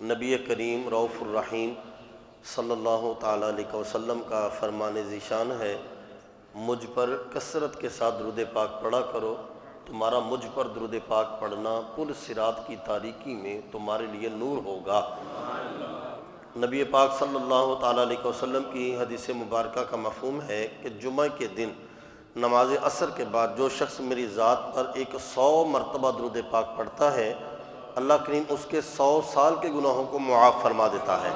نبی کریم رؤوف الرحیم صلی اللہ تعالیٰ علیہ وسلم کا فرمان ذیشان ہے، مجھ پر کثرت کے ساتھ درود پاک پڑھا کرو، تمہارا مجھ پر درود پاک پڑھنا پل صراط کی تاریکی میں تمہارے لیے نور ہوگا۔ نبی پاک صلی اللہ تعالیٰ علیہ وسلم کی حدیث مبارکہ کا مفہوم ہے کہ جمعہ کے دن نماز عصر کے بعد جو شخص میری ذات پر 100 مرتبہ درود پاک پڑھتا ہے، اللہ کریم اس کے 100 سال کے گناہوں کو معاف فرما دیتا ہے۔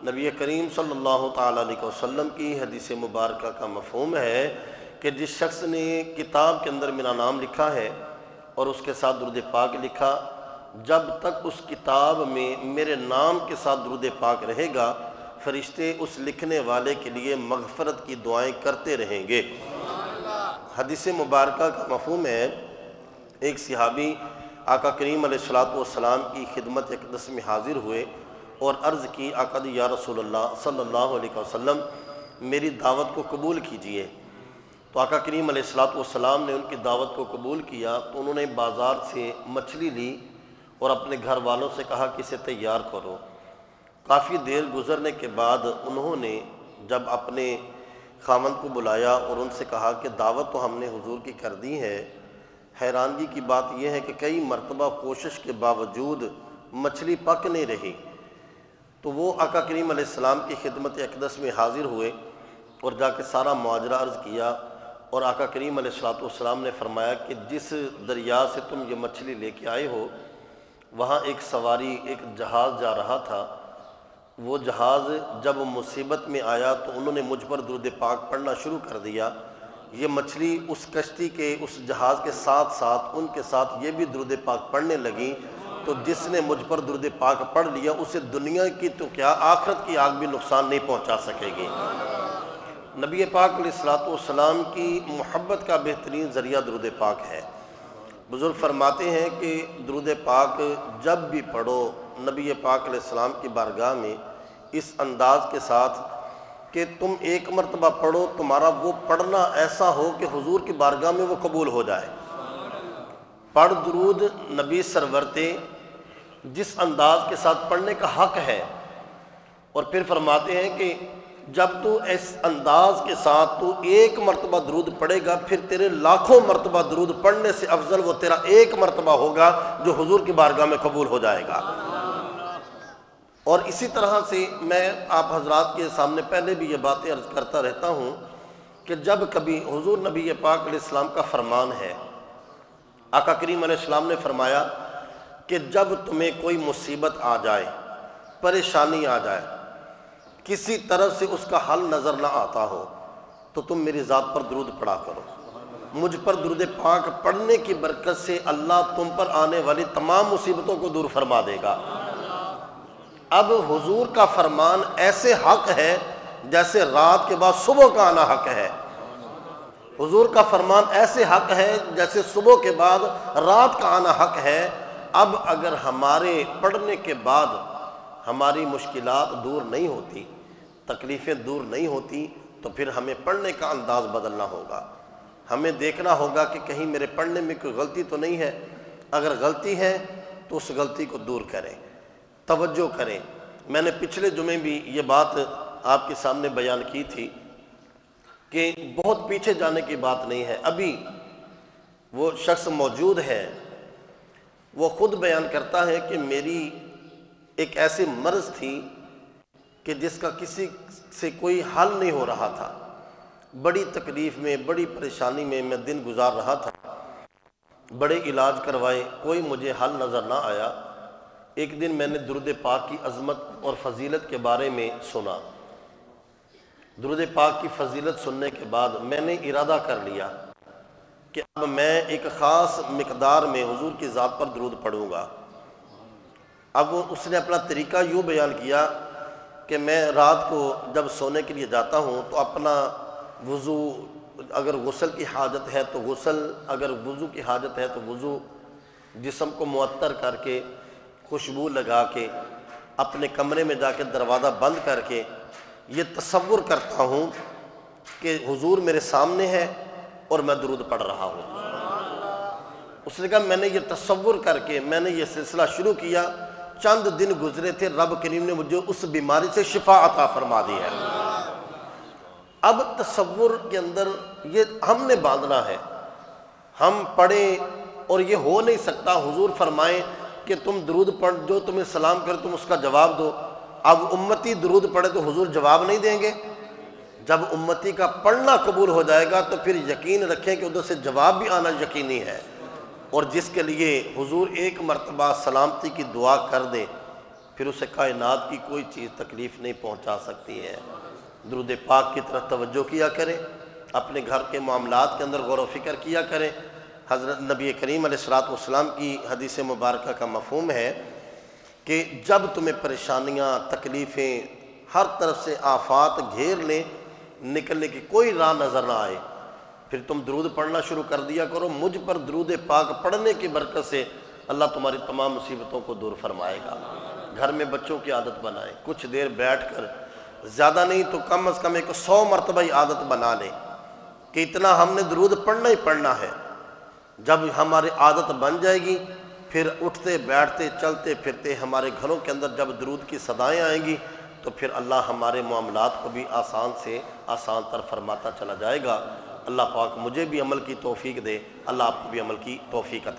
نبی کریم صلی اللہ تعالیٰ علیہ وسلم کی حدیث مبارکہ کا مفہوم ہے کہ جس شخص نے کتاب کے اندر میرا نام لکھا ہے اور اس کے ساتھ درود پاک لکھا، جب تک اس کتاب میں میرے نام کے ساتھ درود پاک رہے گا، فرشتے اس لکھنے والے کے لیے مغفرت کی دعائیں کرتے رہیں گے۔ حدیث مبارکہ کا مفہوم ہے، ایک صحابی آقا کریم علیہ السلام کی خدمت اقدس میں حاضر ہوئے اور عرض کی، آقا یا رسول اللہ صلی اللہ علیہ وسلم میری دعوت کو قبول کیجئے۔ تو آقا کریم علیہ السلام نے ان کی دعوت کو قبول کیا تو انہوں نے بازار سے مچھلی لی اور اپنے گھر والوں سے کہا کہ اسے تیار کرو۔ کافی دیر گزرنے کے بعد انہوں نے جب اپنے خاوند کو بلایا اور ان سے کہا کہ دعوت تو ہم نے حضور کی کر دی ہے، حیرانگی کی بات یہ ہے کہ کئی مرتبہ کوشش کے باوجود مچھلی پک نہیں رہی۔ تو وہ آقا کریم علیہ السلام کی خدمت اقدس میں حاضر ہوئے اور جا کے سارا معاجرہ عرض کیا، اور آقا کریم علیہ السلام نے فرمایا کہ جس دریا سے تم یہ مچھلی لے کے آئے ہو، وہاں ایک سواری ایک جہاز جا رہا تھا، وہ جہاز جب مصیبت میں آیا تو انہوں نے مجھ پر درود پاک پڑھنا شروع کر دیا۔ یہ مچھلی اس کشتی کے اس جہاز کے ساتھ ساتھ ان کے ساتھ یہ بھی درود پاک پڑھنے لگی، تو جس نے مجھ پر درود پاک پڑھ لیا اسے دنیا کی تو کیا آخرت کی آگ بھی نقصان نہیں پہنچا سکے گی۔ نبی پاک علیہ السلام کی محبت کا بہترین ذریعہ درود پاک ہے۔ بزرگ فرماتے ہیں کہ درود پاک جب بھی پڑھو نبی پاک علیہ السلام کی بارگاہ میں اس انداز کے ساتھ کہ تم ایک مرتبہ پڑھو، تمہارا وہ پڑھنا ایسا ہو کہ حضور کی بارگاہ میں وہ قبول ہو جائے۔ پڑھ درود نبی سرورتے جس انداز کے ساتھ پڑھنے کا حق ہے، اور پھر فرماتے ہیں کہ جب تو اس انداز کے ساتھ تو ایک مرتبہ درود پڑھے گا، پھر تیرے لاکھوں مرتبہ درود پڑھنے سے افضل وہ تیرا ایک مرتبہ ہوگا جو حضور کی بارگاہ میں قبول ہو جائے گا۔ اور اسی طرح سے میں آپ حضرات کے سامنے پہلے بھی یہ باتیں عرض کرتا رہتا ہوں کہ جب کبھی حضور نبی پاک علیہ السلام کا فرمان ہے، آقا کریم علیہ السلام نے فرمایا کہ جب تمہیں کوئی مصیبت آ جائے، پریشانی آ جائے، کسی طرف سے اس کا حل نظر نہ آتا ہو، تو تم میری ذات پر درود پڑھا کرو۔ مجھ پر درود پاک پڑھنے کی برکت سے اللہ تم پر آنے والی تمام مصیبتوں کو دور فرما دے گا۔ اب حضور کا فرمان ایسے حق ہے جیسے رات کے بعد صبح کا آنا حق ہے۔ حضور کا فرمان ایسے حق ہے جیسے صبح کے بعد رات کا آنا حق ہے۔ اب اگر ہمارے پڑھنے کے بعد ہماری مشکلات دور نہیں ہوتی، تکلیفیں دور نہیں ہوتی، تو پھر ہمیں پڑھنے کا انداز بدلنا ہوگا۔ ہمیں دیکھنا ہوگا کہ کہیں میرے پڑھنے میں کوئی غلطی تو نہیں ہے، اگر غلطی ہے تو اس غلطی کو دور کریں، توجہ کریں۔ میں نے پچھلے جمعے بھی یہ بات آپ کے سامنے بیان کی تھی کہ بہت پیچھے جانے کی بات نہیں ہے، ابھی وہ شخص موجود ہے، وہ خود بیان کرتا ہے کہ میری ایک ایسی مرض تھی کہ جس کا کسی سے کوئی حل نہیں ہو رہا تھا، بڑی تکلیف میں بڑی پریشانی میں میں دن گزار رہا تھا، بڑے علاج کروائے، کوئی مجھے حل نظر نہ آیا۔ ایک دن میں نے درود پاک کی عظمت اور فضیلت کے بارے میں سنا۔ درود پاک کی فضیلت سننے کے بعد میں نے ارادہ کر لیا کہ اب میں ایک خاص مقدار میں حضور کی ذات پر درود پڑھوں گا۔ اب اس نے اپنا طریقہ یوں بیان کیا کہ میں رات کو جب سونے کے لیے جاتا ہوں تو اپنا وضو، اگر غسل کی حاجت ہے تو غسل، اگر وضو کی حاجت ہے تو وضو، جسم کو معطر کر کے، خوشبو لگا کے، اپنے کمرے میں جا کے دروازہ بند کر کے یہ تصور کرتا ہوں کہ حضور میرے سامنے ہے اور میں درود پڑھ رہا ہوں۔ اس نے کہا میں نے یہ تصور کر کے میں نے یہ سلسلہ شروع کیا چند دن گزرے تھے، رب کریم نے مجھے اس بیماری سے شفا عطا فرما دی ہے۔ اب تصور کے اندر یہ ہم نے باندھنا ہے، ہم پڑھیں، اور یہ ہو نہیں سکتا حضور فرمائیں کہ تم درود پڑھ، جو تمہیں سلام کرے تم اس کا جواب دو۔ اب امتی درود پڑھے تو حضور جواب نہیں دیں گے؟ جب امتی کا پڑھنا قبول ہو جائے گا تو پھر یقین رکھیں کہ ادھر سے جواب بھی آنا یقینی ہے۔ اور جس کے لیے حضور ایک مرتبہ سلامتی کی دعا کر دے، پھر اسے کائنات کی کوئی چیز تکلیف نہیں پہنچا سکتی ہے۔ درود پاک کی طرف توجہ کیا کریں، اپنے گھر کے معاملات کے اندر غور و فکر کیا کریں۔ حضرت نبی کریم علیہ الصلوۃ والسلام کی حدیث مبارکہ کا مفہوم ہے کہ جب تمہیں پریشانیاں، تکلیفیں، ہر طرف سے آفات گھیر لیں، نکلنے کی کوئی راہ نظر نہ آئے، پھر تم درود پڑھنا شروع کر دیا کرو۔ مجھ پر درود پاک پڑھنے کی برکت سے اللہ تمہاری تمام مصیبتوں کو دور فرمائے گا۔ گھر میں بچوں کی عادت بنائیں، کچھ دیر بیٹھ کر، زیادہ نہیں تو کم از کم 100 مرتبہ ہی عادت بنا لیں کہ اتنا ہم نے درود پڑھنا ہی پڑھنا ہے۔ جب ہماری عادت بن جائے گی، پھر اٹھتے بیٹھتے چلتے پھرتے ہمارے گھروں کے اندر جب درود کی صدائیں آئیں گی تو پھر اللہ ہمارے معاملات کو بھی آسان سے آسان تر فرماتا چلا جائے گا۔ اللہ پاک مجھے بھی عمل کی توفیق دے، اللہ آپ کو بھی عمل کی توفیق عطا